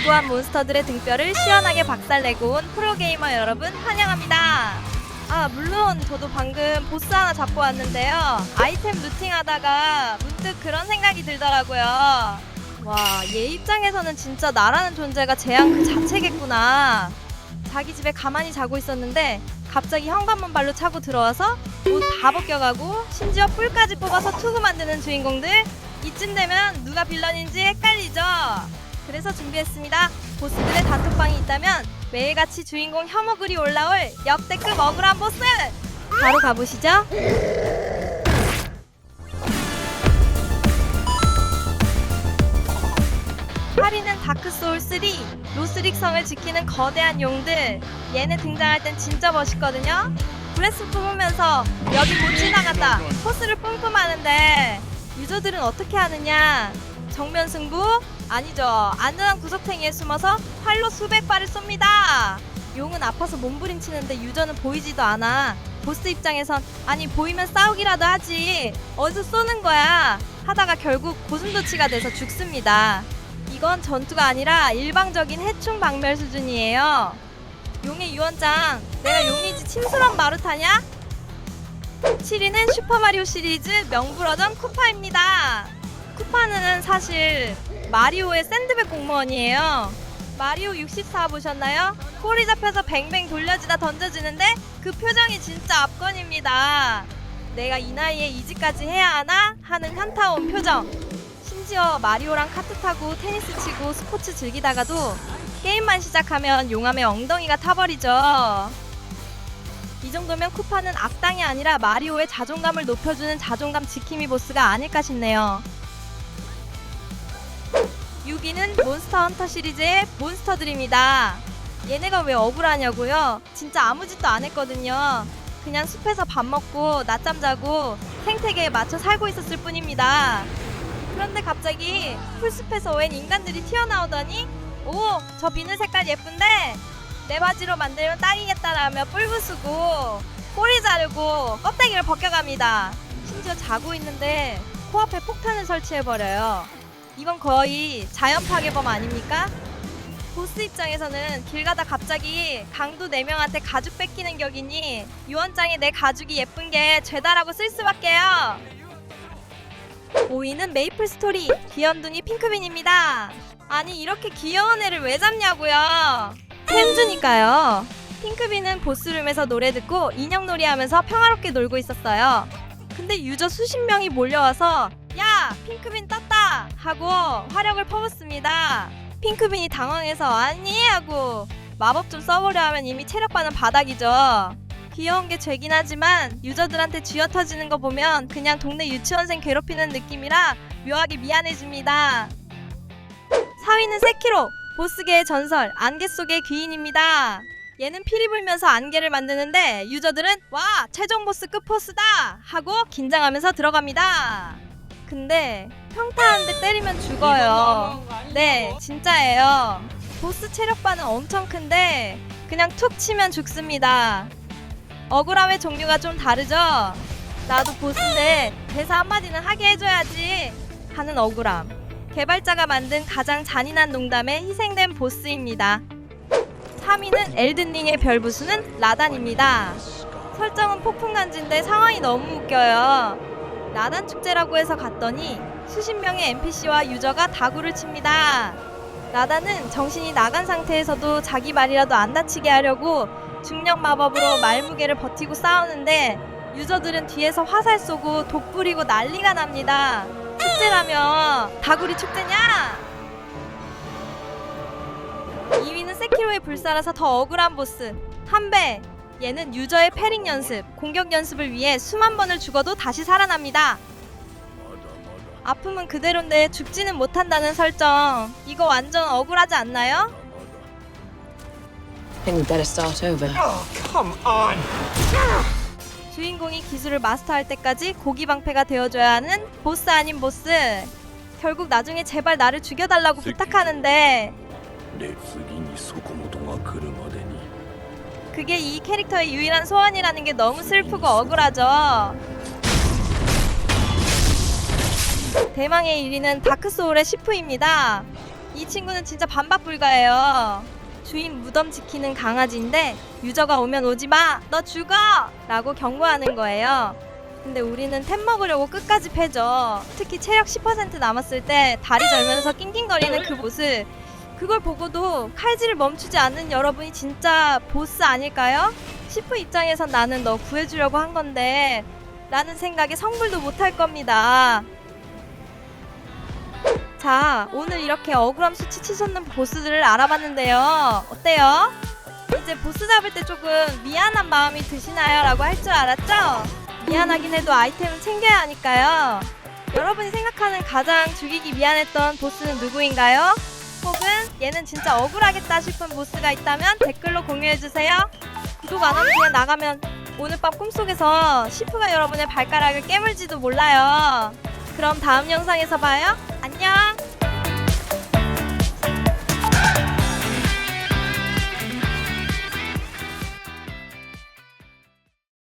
무고한 몬스터들의 등뼈를 시원하게 박살내고 온 프로게이머 여러분 환영합니다. 물론 저도 방금 보스 하나 잡고 왔는데요. 아이템 루팅하다가 문득 그런 생각이 들더라고요. 와, 얘 입장에서는 진짜 나라는 존재가 재앙 그 자체겠구나. 자기 집에 가만히 자고 있었는데 갑자기 현관문 발로 차고 들어와서 옷 다 벗겨가고 심지어 뿔까지 뽑아서 투구 만드는 주인공들, 이쯤 되면 누가 빌런인지 헷갈리죠? 그래서 준비했습니다. 보스들의 단톡방이 있다면 매일같이 주인공 혐오글이 올라올 역대급 억울한 보스! 바로 가보시죠. 파리는 다크소울3 로스릭 성을 지키는 거대한 용들. 얘네 등장할 땐 진짜 멋있거든요. 브레스 뽑으면서 여기 못 지나간다 포스를 뿜뿜하는데 유저들은 어떻게 하느냐? 정면 승부? 아니죠. 안전한 구석탱이에 숨어서 활로 수백 발을 쏩니다. 용은 아파서 몸부림치는데 유저는 보이지도 않아. 보스 입장에선 아니 보이면 싸우기라도 하지 어디서 쏘는 거야 하다가 결국 고슴도치가 돼서 죽습니다. 이건 전투가 아니라 일방적인 해충 박멸 수준이에요. 용의 유언장, 내가 용이지 침술한 마루타냐? 7위는 슈퍼마리오 시리즈 명불허전 쿠파입니다. 쿠파는 사실 마리오의 샌드백 공무원이에요. 마리오 64 보셨나요? 꼬리 잡혀서 뱅뱅 돌려지다 던져지는데 그 표정이 진짜 압권입니다. 내가 이 나이에 이지까지 해야 하나? 하는 현타 온 표정. 심지어 마리오랑 카트 타고 테니스 치고 스포츠 즐기다가도 게임만 시작하면 용암의 엉덩이가 타버리죠. 이 정도면 쿠파는 악당이 아니라 마리오의 자존감을 높여주는 자존감 지킴이 보스가 아닐까 싶네요. 6위는 몬스터 헌터 시리즈의 몬스터들입니다. 얘네가 왜 억울하냐고요? 진짜 아무 짓도 안 했거든요. 그냥 숲에서 밥 먹고 낮잠 자고 생태계에 맞춰 살고 있었을 뿐입니다. 그런데 갑자기 풀숲에서 웬 인간들이 튀어나오더니 오, 저 비늘 색깔 예쁜데 내 바지로 만들면 딱이겠다라며 뿔 부수고 꼬리 자르고 껍데기를 벗겨갑니다. 심지어 자고 있는데 코앞에 폭탄을 설치해버려요. 이건 거의 자연 파괴범 아닙니까? 보스 입장에서는 길 가다 갑자기 강도 4명한테 가죽 뺏기는 격이니 유언장에 내 가죽이 예쁜 게 죄다라고 쓸 수밖에요. 5위는 메이플 스토리 귀염둥이 핑크빈입니다. 아니 이렇게 귀여운 애를 왜 잡냐고요? 팬주니까요. 핑크빈은 보스룸에서 노래 듣고 인형놀이 하면서 평화롭게 놀고 있었어요. 근데 유저 수십 명이 몰려와서 야! 핑크빈 떴다! 하고 화력을 퍼붓습니다. 핑크빈이 당황해서 아니! 하고 마법 좀 써보려 하면 이미 체력반은 바닥이죠. 귀여운 게 죄긴 하지만 유저들한테 쥐어 터지는 거 보면 그냥 동네 유치원생 괴롭히는 느낌이라 묘하게 미안해집니다. 4위는 세키로 보스계의 전설 안개 속의 귀인입니다. 얘는 피리 불면서 안개를 만드는데 유저들은 와 최종 보스급 포스다 하고 긴장하면서 들어갑니다. 근데 평타 한 대 때리면 죽어요. 네 진짜예요. 보스 체력반은 엄청 큰데 그냥 툭 치면 죽습니다. 억울함의 종류가 좀 다르죠? 나도 보스인데 대사 한마디는 하게 해줘야지 하는 억울함. 개발자가 만든 가장 잔인한 농담에 희생된 보스입니다. 3위는 엘든링의 별부수는 라단입니다. 설정은 폭풍간지인데 상황이 너무 웃겨요. 라단 축제라고 해서 갔더니 수십 명의 NPC와 유저가 다구를 칩니다. 라단은 정신이 나간 상태에서도 자기 말이라도 안 다치게 하려고 중력 마법으로 말무게를 버티고 싸우는데 유저들은 뒤에서 화살 쏘고 독 뿌리고 난리가 납니다. 축제라며 다구리 축제냐? 2위는 세키로의 불사라서 더 억울한 보스 한배. 얘는 유저의 패링 연습, 공격 연습을 위해 수만 번을 죽어도 다시 살아납니다. 아픔은 그대로인데 죽지는 못한다는 설정. 이거 완전 억울하지 않나요? Think we better start over. Oh, come on! 주인공이 기술을 마스터할 때까지 고기방패가 되어줘야 하는 보스 아닌 보스. 결국 나중에 제발 나를 죽여달라고 부탁하는데 그게 이 캐릭터의 유일한 소원이라는 게 너무 슬프고 억울하죠. 대망의 1위는 다크소울의 시프입니다. 이 친구는 진짜 반박불가예요. 주인 무덤 지키는 강아지인데 유저가 오면 오지마 너 죽어 라고 경고하는 거예요. 근데 우리는 템 먹으려고 끝까지 패죠. 특히 체력 10% 남았을 때 다리 절면서 낑낑거리는 그 모습, 그걸 보고도 칼질을 멈추지 않는 여러분이 진짜 보스 아닐까요? 시프 입장에선 나는 너 구해주려고 한 건데 라는 생각에 성불도 못할 겁니다. 자, 오늘 이렇게 억울함 수치 치솟는 보스들을 알아봤는데요. 어때요? 이제 보스 잡을 때 조금 미안한 마음이 드시나요? 라고 할 줄 알았죠? 미안하긴 해도 아이템은 챙겨야 하니까요. 여러분이 생각하는 가장 죽이기 미안했던 보스는 누구인가요? 혹은 얘는 진짜 억울하겠다 싶은 보스가 있다면 댓글로 공유해주세요. 구독 안 하고 그냥 나가면 오늘 밤 꿈속에서 시프가 여러분의 발가락을 깨물지도 몰라요. 그럼 다음 영상에서 봐요. 안녕.